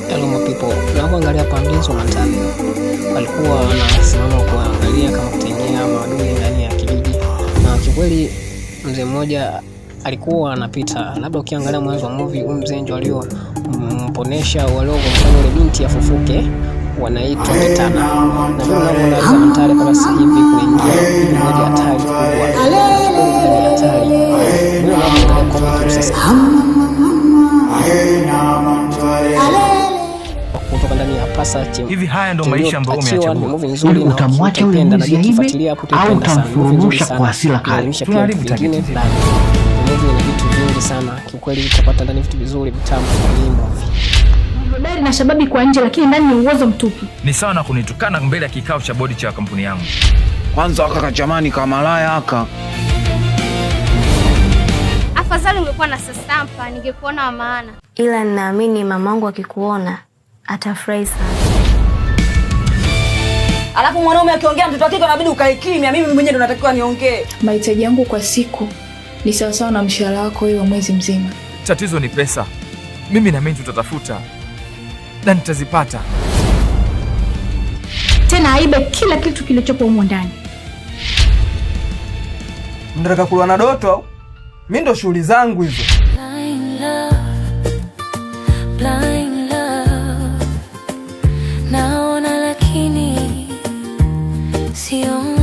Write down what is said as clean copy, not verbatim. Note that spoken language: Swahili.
Hello people, tunapoangalia hapa mlinzi wa Matale alikuwa anasimama kuangalia kama kutengea maadui ndani ya kijiji, na kikweli mzee mmoja alikuwa anapita. Labda ukiangalia mwanzo wa movie, mzee ndio aliyomponesha waliomfanya ile binti afufuke, wanaitwa Kitana. Na ndio unapoangalia Matale kwa sasa hivi kuingia mmoja hatari kubwa, hatari. Ndio unapoangalia kwa sasa kutoka ndani ya pasa chini. Hivi haya ndo maisha ambayo umeachagua. Ili utamwacha ule mwizi hivi au utamfurusha kwa hasira kali. Tunaharibu vingine na vitu vingi sana. Kiukweli utapata ndani vitu vizuri vitamu kwa nyimbo. Mhodari na shababi kwa nje, lakini ndani ni uozo mtupu. Ni sawa na kunitukana mbele ya kikao cha bodi cha kampuni yangu. Kwanza kaka jamani, kama malaya haka. Afadhali ungekuwa na sasampa, ningekuona maana. Ila ninaamini mamangu akikuona atafurahi sana. Alafu mwanaume akiongea mtoto wake inabidi ukae kimya. Mimi mwenyewe ndo natakiwa niongee. Mahitaji yangu kwa siku ni sawa sawa na mshahara wako wewe wa mwezi mzima. Tatizo ni pesa. Mimi na mimi tutatafuta na nitazipata. Tena aibe kila kitu kilichopo humo ndani. Mnataka kulwa na Doto au? Mimi ndo shughuli zangu hizo. Blind love, naona lakini sio